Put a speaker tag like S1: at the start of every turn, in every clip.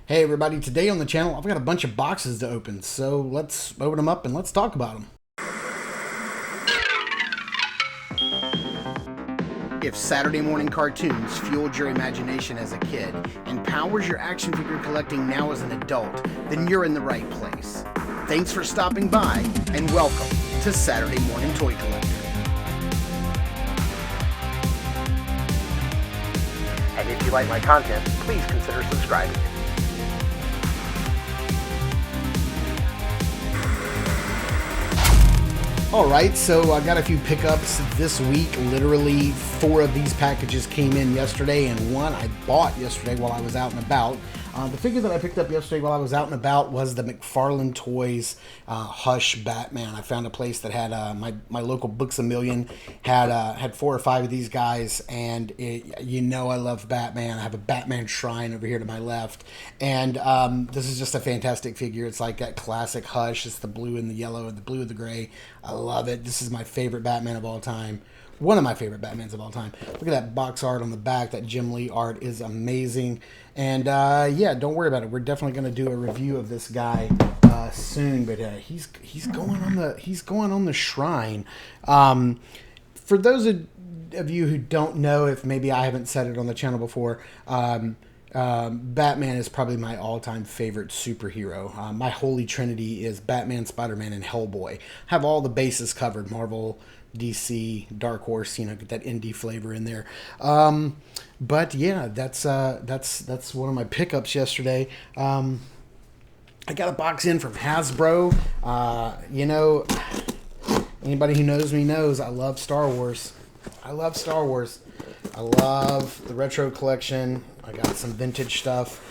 S1: Hey everybody, today on the channel I've got a bunch of boxes to open, so let's open them up and let's talk about them. If Saturday morning cartoons fueled your imagination as a kid and powers your action figure collecting now as an adult, then you're in the right place. Thanks for stopping by and welcome to Saturday Morning Toy Collector. And if you like my content, please consider subscribing. Alright, so I got a few pickups this week. Literally 4 of these packages came in yesterday, and one I bought yesterday while I was out and about. The figure that I picked up yesterday while I was out and about was the McFarlane Toys Hush Batman. I found a place that had my local Books A Million had 4 or 5 of these guys, and you know I love Batman. I have a Batman shrine over here to my left, and this is just a fantastic figure. It's like that classic Hush. It's the blue and the yellow and the blue and the gray. I love it. This is my favorite Batman of all time. One of my favorite Batmans of all time. Look at that box art on the back. That Jim Lee art is amazing. And yeah, don't worry about it. We're definitely going to do a review of this guy soon. But he's going on the shrine. For those of you who don't know, if maybe I haven't said it on the channel before, Batman is probably my all-time favorite superhero. My holy trinity is Batman, Spider-Man, and Hellboy. I have all the bases covered: Marvel, DC, Dark Horse. You know, get that indie flavor in there. But yeah, that's one of my pickups yesterday. I got a box in from Hasbro. You know, anybody who knows me knows I love Star Wars. I love Star Wars. I love the retro collection. I got some vintage stuff.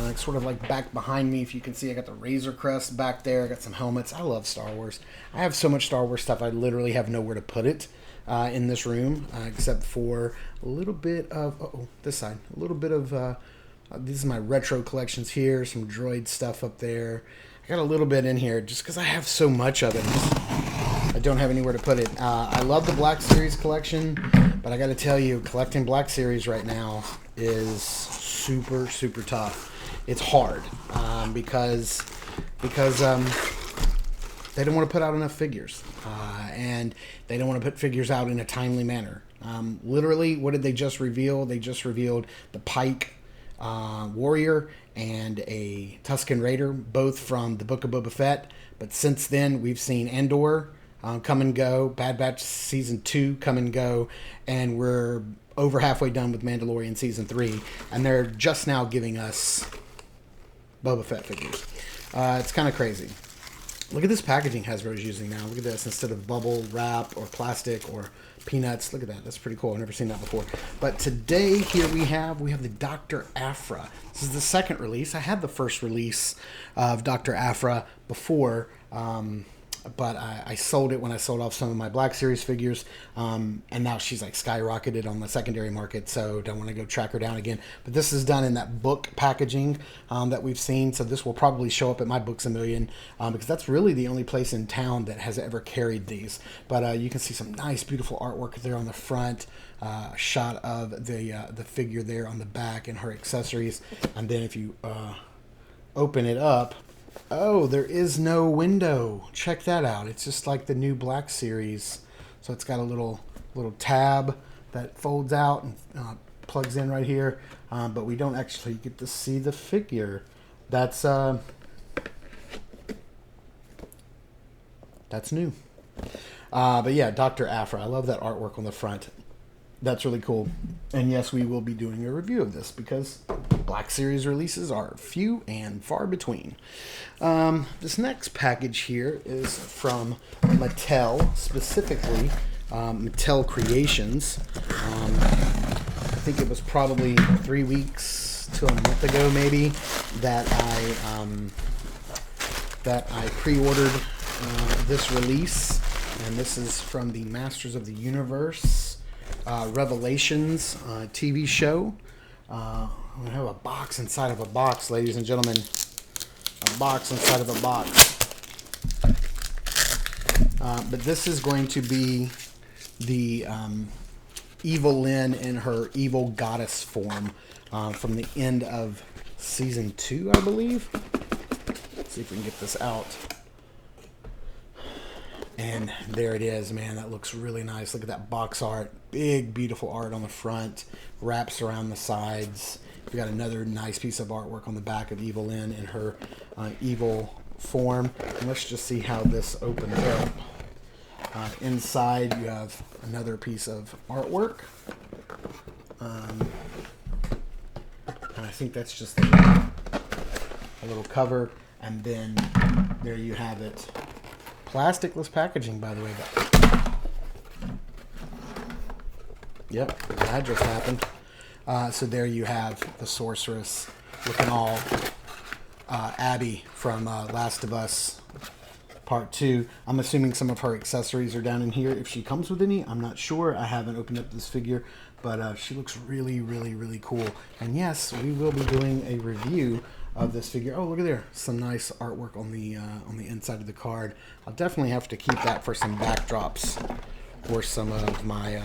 S1: It's sort of like back behind me. If you can see, I got the Razor Crest back there. I got some helmets. I love Star Wars. I have so much Star Wars stuff, I literally have nowhere to put it in this room, except for a little bit of, this side. A little bit of, these are my retro collections here. Some droid stuff up there. I got a little bit in here just because I have so much of it. I don't have anywhere to put it. I love the Black Series collection, but I got to tell you, collecting Black Series right now is super, super tough. It's hard because they don't want to put out enough figures, and they don't want to put figures out in a timely manner. Literally, what did they just reveal? They just revealed the Pike Warrior and a Tusken Raider, both from the Book of Boba Fett. But since then, we've seen Andor come and go, Bad Batch Season 2 come and go, and we're over halfway done with Mandalorian Season 3, and they're just now giving us Boba Fett figures. It's kind of crazy. Look at this packaging Hasbro's using now. Look at this. Instead of bubble wrap or plastic or peanuts, look at that. That's pretty cool. I've never seen that before. But today, here we have the Dr. Aphra. This is the second release. I had the first release of Dr. Aphra before, but I sold it when I sold off some of my Black Series figures, and now she's like skyrocketed on the secondary market, so don't want to go track her down again. But this is done in that book packaging that we've seen, so this will probably show up at my Books A Million, because that's really the only place in town that has ever carried these. But you can see some nice, beautiful artwork there on the front, a shot of the figure there on the back and her accessories, and then if you open it up, oh, there is no window. Check that out. It's just like the new Black Series. So it's got a little tab that folds out and plugs in right here. But we don't actually get to see the figure. That's new. But yeah, Dr. Aphra. I love that artwork on the front. That's really cool. And yes, we will be doing a review of this because Black Series releases are few and far between. This next package here is from Mattel, specifically Mattel Creations. I think it was probably 3 weeks to a month ago, maybe, that I pre-ordered this release. And this is from the Masters of the Universe Revelations TV show. We have a box inside of a box, ladies and gentlemen. A box inside of a box. But this is going to be the Evil Lyn in her evil goddess form from the end of season 2, I believe. Let's see if we can get this out. And there it is, man. That looks really nice. Look at that box art. Big, beautiful art on the front. Wraps around the sides. We got another nice piece of artwork on the back of Evil-Lyn in her evil form. And let's just see how this opens up. Inside, you have another piece of artwork. And I think that's just a little cover. And then there you have it. Plasticless packaging, by the way. Yep, that just happened. So there you have the sorceress looking all Abby from Last of Us Part 2. I'm assuming some of her accessories are down in here. If she comes with any, I'm not sure. I haven't opened up this figure, but she looks really, really, really cool. And yes, we will be doing a review of this figure. Oh, look at there. Some nice artwork on the inside of the card. I'll definitely have to keep that for some backdrops for some of my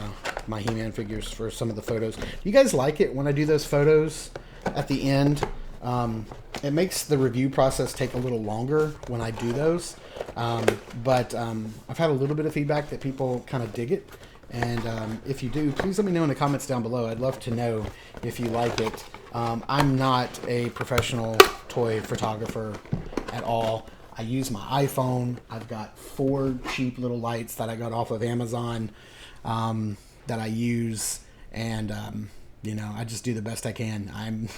S1: my He-Man figures for some of the photos. Do you guys like it when I do those photos at the end? It makes the review process take a little longer when I do those. But I've had a little bit of feedback that people kind of dig it. And if you do, please let me know in the comments down below. I'd love to know if you like it. I'm not a professional toy photographer at all. I use my iPhone. I've got 4 cheap little lights that I got off of Amazon that I use. And you know, I just do the best I can.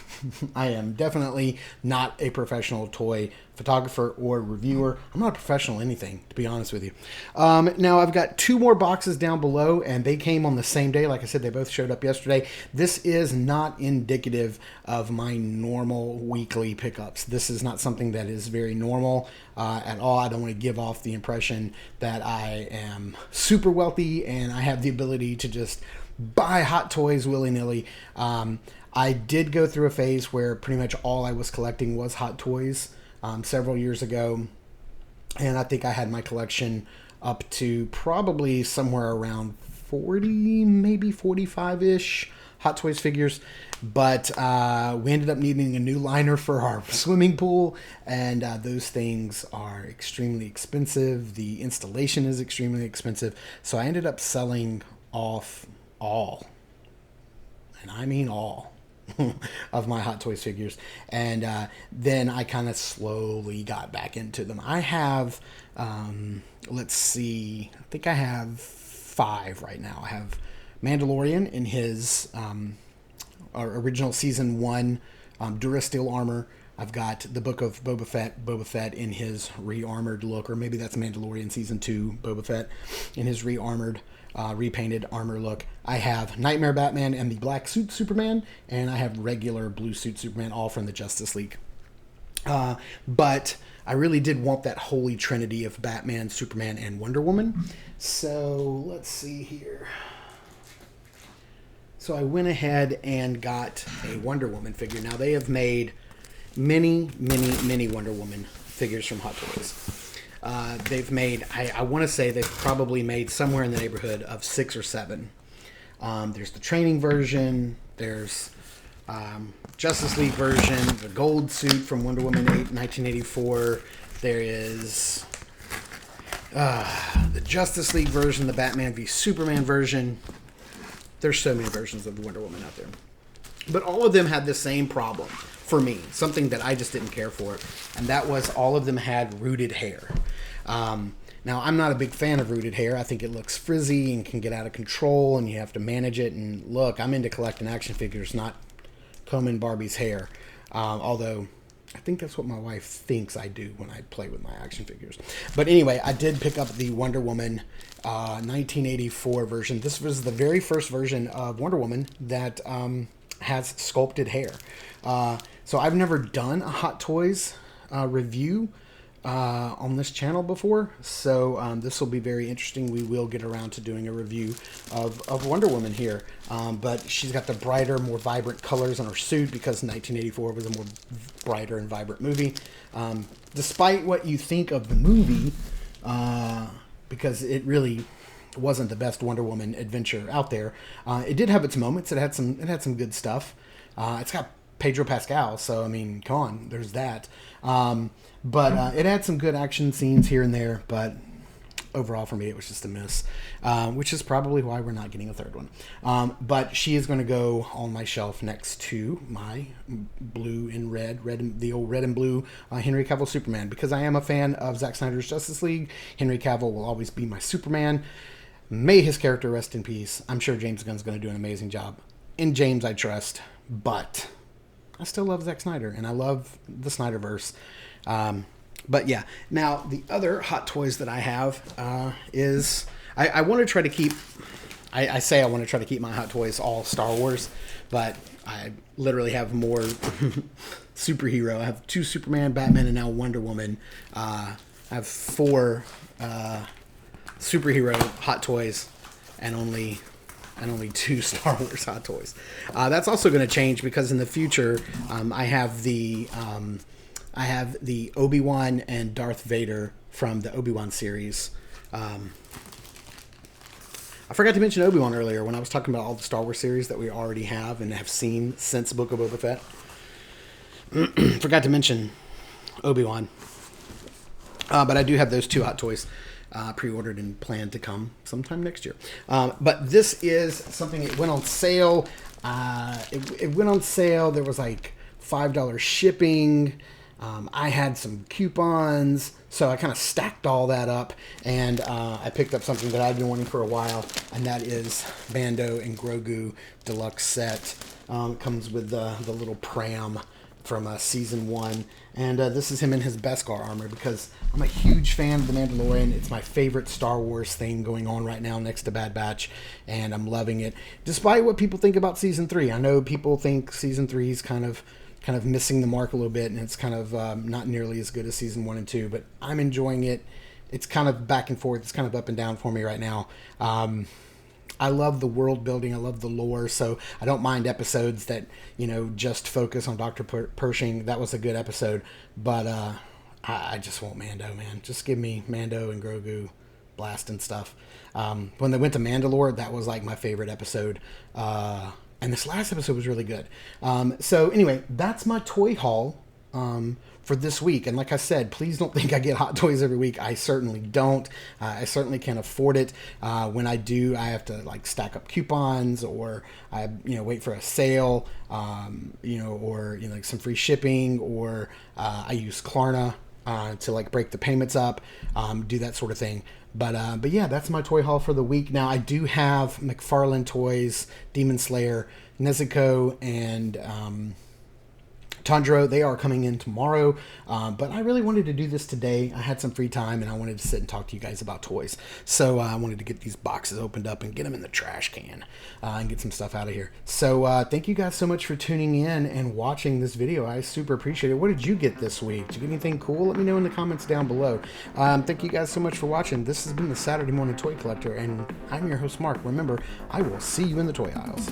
S1: I am definitely not a professional toy photographer or reviewer. I'm not a professional anything, to be honest with you. Now, I've got 2 more boxes down below, and they came on the same day. Like I said, they both showed up yesterday. This is not indicative of my normal weekly pickups. This is not something that is very normal at all. I don't want to give off the impression that I am super wealthy and I have the ability to just buy hot toys willy-nilly. I did go through a phase where pretty much all I was collecting was hot toys several years ago, and I think I had my collection up to probably somewhere around 40, maybe 45-ish Hot Toys figures, but we ended up needing a new liner for our swimming pool, and those things are extremely expensive. The installation is extremely expensive, so I ended up selling off all, and I mean all, of my Hot Toys figures. And then I kind of slowly got back into them. I have, let's see, I think I have 5 right now. I have Mandalorian in his original Season 1 Durasteel armor. I've got the Book of Boba Fett in his re-armored look, or maybe that's Mandalorian Season 2 Boba Fett in his re-armored repainted armor look. I have Nightmare Batman and the Black Suit Superman, and I have regular Blue Suit Superman, all from the Justice League. But I really did want that holy trinity of Batman, Superman, and Wonder Woman. So let's see here. So I went ahead and got a Wonder Woman figure. Now, they have made many, many, many Wonder Woman figures from Hot Toys. They've made, I want to say they've probably made somewhere in the neighborhood of 6 or 7. There's the training version, there's Justice League version, the gold suit from Wonder Woman 8, 1984. There is the Justice League version, the Batman v Superman version. There's so many versions of Wonder Woman out there. But all of them had the same problem for me, something that I just didn't care for, and that was all of them had rooted hair. Now, I'm not a big fan of rooted hair. I think it looks frizzy and can get out of control, and you have to manage it. And look, I'm into collecting action figures, not combing Barbie's hair. Although, I think that's what my wife thinks I do when I play with my action figures. But anyway, I did pick up the Wonder Woman 1984 version. This was the very first version of Wonder Woman that has sculpted hair. So I've never done a Hot Toys review on this channel before, so this will be very interesting. We will get around to doing a review of Wonder Woman here, but she's got the brighter, more vibrant colors on her suit because 1984 was a more brighter and vibrant movie. Despite what you think of the movie, because it really wasn't the best Wonder Woman adventure out there, it did have its moments. It had some good stuff. It's got Pedro Pascal. So I mean, come on, there's that. But it had some good action scenes here and there, but overall for me it was just a miss, which is probably why we're not getting a third one. But she is going to go on my shelf next to my blue and the old red and blue Henry Cavill Superman, because I am a fan of Zack Snyder's Justice League. Henry Cavill will always be my Superman. May his character rest in peace. I'm sure James Gunn's going to do an amazing job. In James I trust, but I still love Zack Snyder and I love the Snyderverse. But yeah, now the other Hot Toys that I have is I want to try to keep. I say I want to try to keep my Hot Toys all Star Wars, but I literally have more superhero. I have 2 Superman, Batman, and now Wonder Woman. I have 4 superhero Hot Toys, and only 2 Star Wars Hot Toys. That's also going to change because in the future I have the Obi-Wan and Darth Vader from the Obi-Wan series. I forgot to mention Obi-Wan earlier when I was talking about all the Star Wars series that we already have and have seen since Book of Boba Fett. Forgot to mention Obi-Wan. But I do have those 2 Hot Toys pre-ordered and planned to come sometime next year. But this is something that went on sale. It went on sale. There was like $5 shipping. I had some coupons, so I kind of stacked all that up, and I picked up something that I've been wanting for a while, and that is Mando and Grogu deluxe set. It comes with the little pram from season 1, and this is him in his Beskar armor, because I'm a huge fan of The Mandalorian. It's my favorite Star Wars thing going on right now next to Bad Batch, and I'm loving it, despite what people think about season 3. I know people think season 3 is kind of missing the mark a little bit, and it's kind of not nearly as good as season 1 and 2, but I'm enjoying it. It's kind of back and forth. It's kind of up and down for me right now. I love the world building. I love the lore, so I don't mind episodes that, just focus on Dr. Pershing. That was a good episode, but I just want Mando, man. Just give me Mando and Grogu blasting stuff. When they went to Mandalore, that was like my favorite episode. And this last episode was really good. So anyway, that's my toy haul for this week. And like I said, please don't think I get Hot Toys every week. I certainly don't. I certainly can't afford it. When I do, I have to like stack up coupons, or I wait for a sale, or like some free shipping, or I use Klarna to like break the payments up, do that sort of thing. But yeah, that's my toy haul for the week. Now I do have McFarlane Toys, Demon Slayer, Nezuko, and Tanjiro. They are coming in tomorrow, but I really wanted to do this today. I had some free time and I wanted to sit and talk to you guys about toys. So I wanted to get these boxes opened up and get them in the trash can and get some stuff out of here. So thank you guys so much for tuning in and watching this video. I super appreciate it. What did you get this week? Did you get anything cool? Let me know in the comments down below. Thank you guys so much for watching. This has been the Saturday Morning Toy Collector, and I'm your host, Mark. Remember, I will see you in the toy aisles.